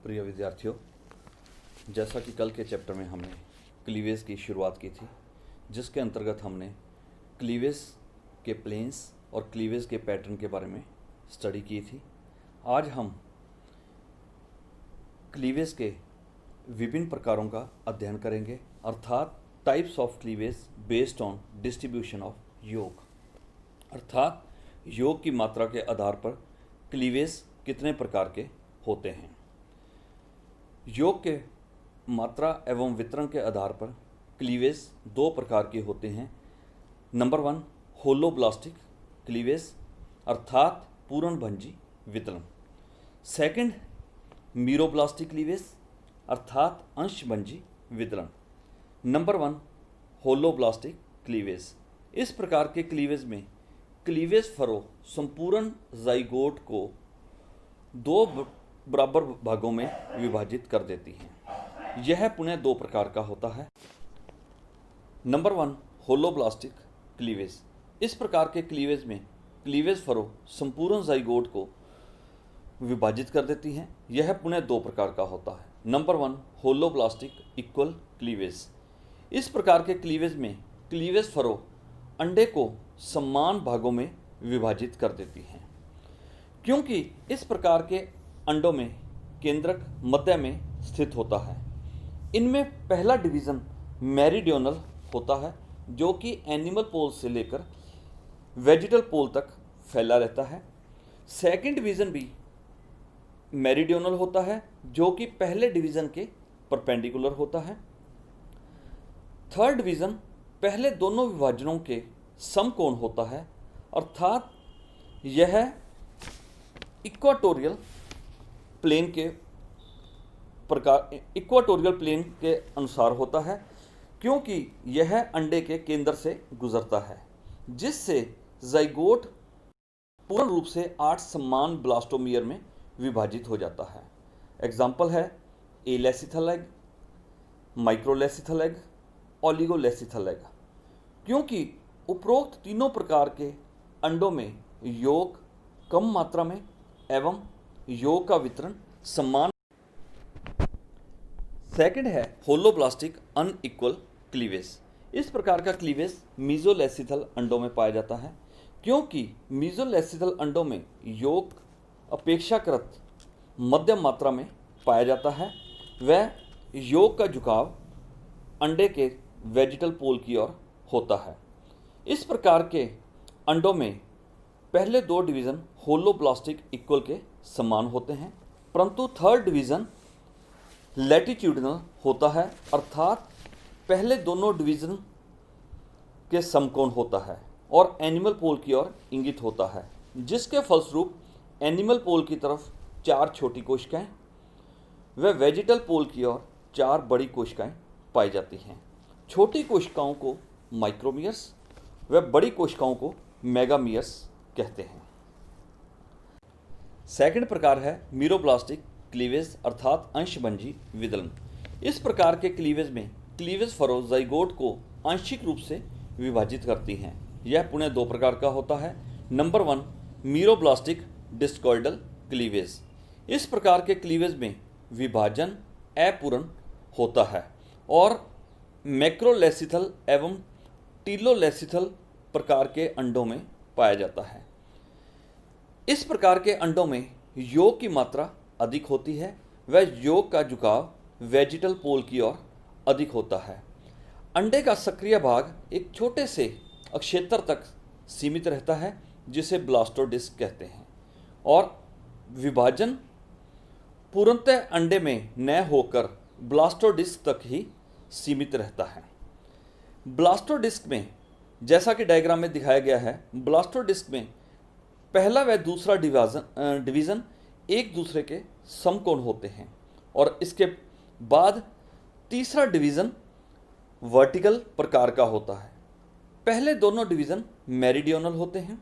प्रिय विद्यार्थियों, जैसा कि कल के चैप्टर में हमने क्लीवेज की शुरुआत की थी, जिसके अंतर्गत हमने क्लीवेज के प्लेन्स और क्लीवेज के पैटर्न के बारे में स्टडी की थी। आज हम क्लीवेज के विभिन्न प्रकारों का अध्ययन करेंगे, अर्थात types of cleavage based on distribution of योग, अर्थात योग की मात्रा के आधार पर क्लीवेज कितने प्रकार के होते हैं। योग के मात्रा एवं वितरण के आधार पर क्लीवेज दो प्रकार के होते हैं। नंबर 1 होलोब्लास्टिक क्लीवेज अर्थात पूर्णभंजी वितरण। सेकंड मीरोब्लास्टिक क्लीवेज अर्थात अंशभंजी वितरण। Number 1 holoblastic cleavage. इस प्रकार के क्लीवेज में क्लीवेज फरो संपूर्ण जाइगोट को दो बराबर भागों में विभाजित कर देती है। यह पुनः दो प्रकार का होता है। Number 1 holoblastic cleavage. इस प्रकार के क्लीवेज में क्लीवेज फरो संपूर्ण जाइगोट को विभाजित कर देती हैं। यह पुनः दो प्रकार का होता है। Number 1 holoblastic equal cleavage. इस प्रकार के क्लीवेज में क्लीवेज फरो अंडे को समान भागों में विभाजित कर देती हैं। क्योंकि इस प्रकार के अंडों में केंद्रक मध्य में स्थित होता है, इनमें पहला डिवीज़न मेरिडियोनल होता है, जो कि एनिमल पोल से लेकर वेजिटल पोल तक फैला रहता है। सेकंड डिवीज़न भी मेरिडियोनल होता है, जो कि पहले डिवीज़न के परपेंडिकुलर होता है। थर्ड डिवीज़न पहले दोनों विभाजनों के समकोण होता है, अर्थात यह इक्वाटोरियल प्लेन के अनुसार होता है, क्योंकि यह अंडे के केंद्र से गुजरता है, जिससे जाइगोट पूर्ण रूप से 8 समान ब्लास्टोमियर में विभाजित हो जाता है। एग्जाम्पल है एलेसिथल एग, माइक्रोलेसिथल एग, ओलिगोलेसिथल एग। क्योंकि उपरोक्त तीनों प्रकार के अंडों में योग कम मात्रा में एवं योग का वितरण समान। सेकंड है होलोब्लास्टिक अनइक्वल क्लीवेज। इस प्रकार का क्लीवेज मीजोलेसिथल अंडों में पाया जाता है, क्योंकि मीजोलेसिथल अंडों में योग अपेक्षाकृत मध्यम मात्रा में पाया जाता है। वह योग का झुकाव अंडे के वेजिटल पोल की ओर होता है। इस प्रकार के अंडों में पहले दो डिवीज़न होलोब्लास्टिक इक्वल के समान होते हैं, परंतु थर्ड डिवीज़न लैटिट्यूडिनल होता है, अर्थात पहले दोनों डिवीज़न के समकोण होता है और एनिमल पोल की ओर इंगित होता है, जिसके फलस्वरूप एनिमल पोल की तरफ 4 छोटी कोशिकाएं व वेजिटल पोल की ओर 4 बड़ी कोशिकाएं पाई जाती हैं। छोटी कोशिकाओं को माइक्रोमियर्स व बड़ी कोशिकाओं को मेगामियर्स कहते हैं। सेकंड प्रकार है मीरोब्लास्टिक क्लीवेज अर्थात अंशभंजी विदलन। इस प्रकार के क्लीवेज में क्लीवेज फरो जाइगोट को आंशिक रूप से विभाजित करती हैं। यह पुनः दो प्रकार का होता है। Number 1 meroblastic discoidal cleavage. इस प्रकार के क्लीवेज में विभाजन अपूर्ण होता है और मैक्रोलेसिथल एवं टीलोलेसिथल प्रकार के अंडों में पाया जाता है। इस प्रकार के अंडों में योग की मात्रा अधिक होती है व योग का झुकाव वेजिटल पोल की ओर अधिक होता है। अंडे का सक्रिय भाग एक छोटे से अक्षेत्र तक सीमित रहता है, जिसे ब्लास्टोडिस्क कहते हैं, और विभाजन पूर्णतः अंडे में न होकर ब्लास्टोडिस्क तक ही सीमित रहता है। ब्लास्टोडिस्क में, जैसा कि डायग्राम में दिखाया गया है, ब्लास्टोडिस्क में पहला व दूसरा डिवीज़न एक दूसरे के समकोण होते हैं और इसके बाद तीसरा डिवीज़न वर्टिकल प्रकार का होता है। पहले दोनों डिवीज़न मेरिडियोनल होते हैं,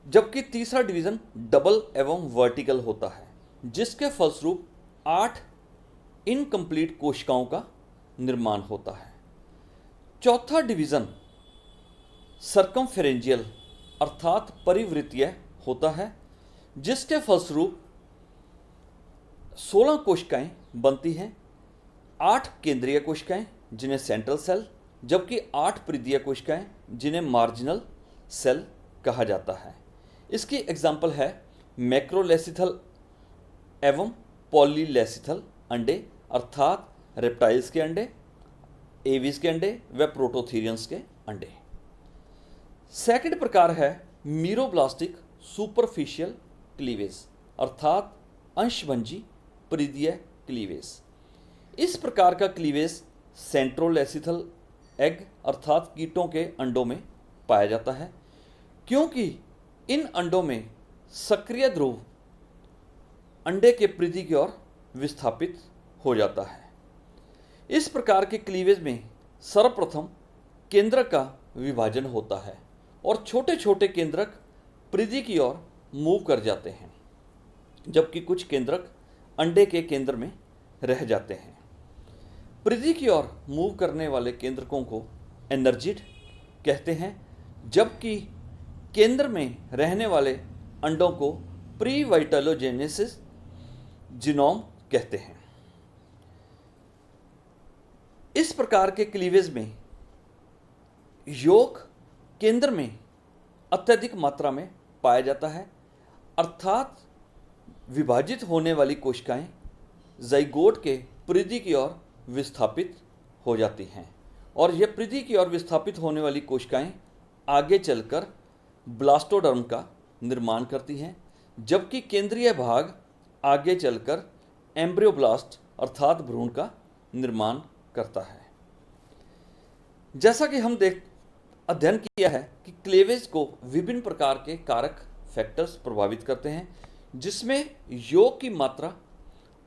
जबकि तीसरा डिवीज़न डबल एवं वर्टिकल होता है, जिसके फलस्वरूप 8 इनकम्प्लीट कोशिकाओं का निर्माण होता है। चौथा डिवीज़न सर्कमफेरेंजियल अर्थात परिवृत्तीय होता है, जिसके फलस्वरूप 16 कोशिकाएं बनती हैं, 8 केंद्रीय कोशिकाएं जिन्हें सेंट्रल सेल, जबकि 8 परिधीय कोशिकाएं जिन्हें मार्जिनल सेल कहा जाता है। इसकी एग्जाम्पल है मैक्रोलेसिथल एवं पॉलीलेसिथल अंडे, अर्थात रेप्टाइल्स के अंडे, एविस के अंडे व प्रोटोथीरियंस के अंडे। सेकंड प्रकार है मीरोब्लास्टिक सुपरफिशियल क्लीवेज, अर्थात अंशभंजी परिधीय क्लीवेज। इस प्रकार का क्लीवेज सेंट्रोलेसिथल एग अर्थात कीटों के अंडों में पाया जाता है, क्योंकि इन अंडों में सक्रिय ध्रुव अंडे के परिधि की ओर विस्थापित हो जाता है। इस प्रकार के क्लीवेज में सर्वप्रथम केंद्रक का विभाजन होता है और छोटे छोटे केंद्रक परिधि की ओर मूव कर जाते हैं, जबकि कुछ केंद्रक अंडे के केंद्र में रह जाते हैं। परिधि की ओर मूव करने वाले केंद्रकों को एनर्जिड कहते हैं, जबकि केंद्र में रहने वाले अंडों को प्रीवाइटलोजेनेसिस जीनोम कहते हैं। इस प्रकार के क्लीवेज में यौग केंद्र में अत्यधिक मात्रा में पाया जाता है, अर्थात विभाजित होने वाली कोशिकाएं जाइगोट के परिधि की ओर विस्थापित हो जाती हैं और यह परिधि की ओर विस्थापित होने वाली कोशिकाएं आगे चलकर ब्लास्टोडर्म का निर्माण करती हैं, जबकि केंद्रीय भाग आगे चलकर एम्ब्रियोब्लास्ट अर्थात भ्रूण का निर्माण करता है। जैसा कि हम अध्ययन किया है कि क्लीवेज को विभिन्न प्रकार के कारक फैक्टर्स प्रभावित करते हैं, जिसमें यौग की मात्रा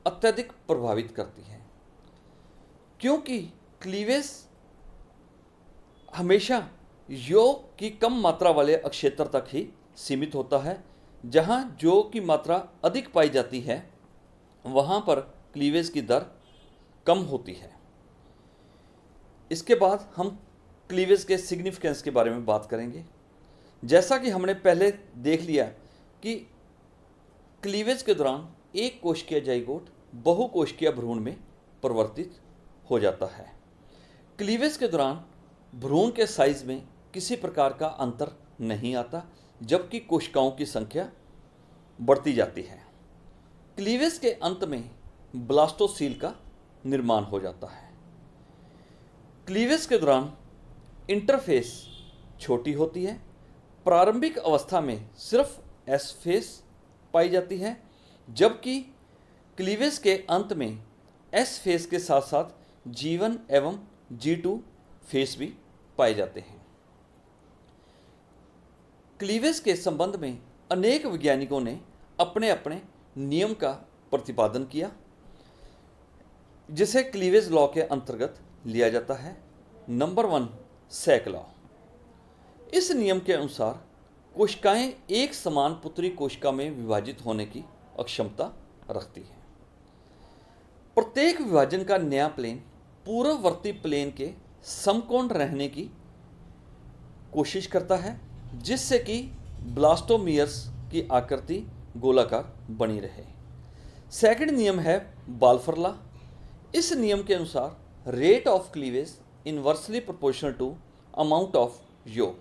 अत्यधिक प्रभावित करती है, क्योंकि क्लीवेज हमेशा यौग की कम मात्रा वाले अक्षेत्र तक ही सीमित होता है। जहां यौग की मात्रा अधिक पाई जाती है वहां पर क्लीवेज की दर कम होती है। इसके बाद हम क्लीवेज के सिग्निफिकेंस के बारे में बात करेंगे। जैसा कि हमने पहले देख लिया कि क्लीवेज के दौरान एक कोशिकीय जाइगोट बहुकोशिकीय भ्रूण में परिवर्तित हो जाता है। क्लीवेज के दौरान भ्रूण के साइज में किसी प्रकार का अंतर नहीं आता, जबकि कोशिकाओं की संख्या बढ़ती जाती है। क्लीवेज के अंत में ब्लास्टोसील का निर्माण हो जाता है। क्लीवेज के दौरान इंटरफेस छोटी होती है। प्रारंभिक अवस्था में सिर्फ एस फेस पाई जाती है, जबकि क्लीवेज के अंत में एस फेस के साथ साथ G1 एवं G2 फेस भी पाए जाते हैं। क्लीवेज के संबंध में अनेक वैज्ञानिकों ने अपने अपने नियम का प्रतिपादन किया, जिसे क्लीवेज लॉ के अंतर्गत लिया जाता है। नंबर 1 सैक लॉ। इस नियम के अनुसार कोशिकाएं एक समान पुत्री कोशिका में विभाजित होने की अक्षमता रखती हैं। प्रत्येक विभाजन का नया प्लेन पूर्ववर्ती प्लेन के समकोण रहने की कोशिश करता है, जिससे कि ब्लास्टोमियर्स की आकृति गोलाकार बनी रहे। सेकंड नियम है बाल्फर लॉ। इस नियम के अनुसार rate of cleavage inversely proportional to amount of यौग,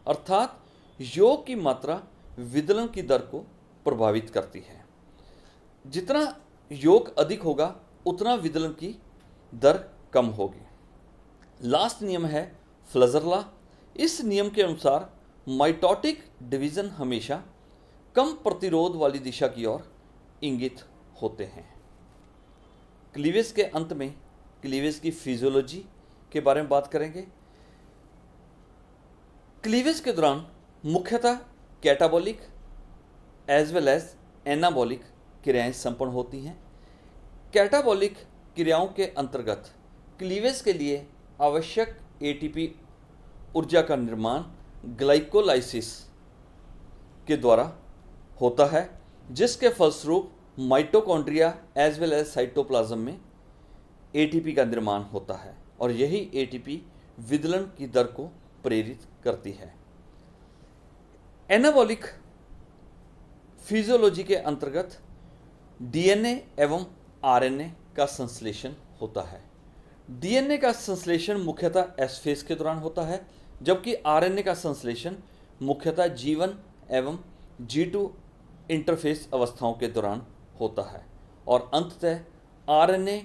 अर्थात यौग की मात्रा विदलन की दर को प्रभावित करती है। जितना यौग अधिक होगा उतना विदलन की दर कम होगी। लास्ट नियम है फ्लजर लॉ। इस नियम के अनुसार माइटोटिक डिवीजन हमेशा कम प्रतिरोध वाली दिशा की ओर इंगित होते हैं। क्लीवेज के अंत में क्लीवेज की फिजियोलॉजी के बारे में बात करेंगे। क्लीवेज के दौरान मुख्यतः catabolic as well as anabolic क्रियाएं संपन्न होती हैं। कैटाबॉलिक क्रियाओं के अंतर्गत क्लीवेज के लिए आवश्यक एटीपी ऊर्जा का निर्माण ग्लाइकोलाइसिस के द्वारा होता है, जिसके फलस्वरूप mitochondria as well as cytoplasm में एटीपी का निर्माण होता है और यही एटीपी विदलन की दर को प्रेरित करती है। एनाबॉलिक फिजियोलॉजी के अंतर्गत डीएनए एवं आरएनए का संश्लेषण होता है। डीएनए का संश्लेषण मुख्यतः एस फेज के दौरान होता है, जबकि आरएनए का संश्लेषण मुख्यतः G1 एवं G2 इंटरफेस अवस्थाओं के दौरान होता है। और अंततः RNA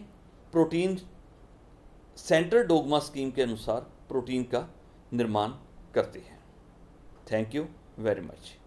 protein central dogma scheme के अनुसार प्रोटीन का निर्माण करती है। Thank you very much.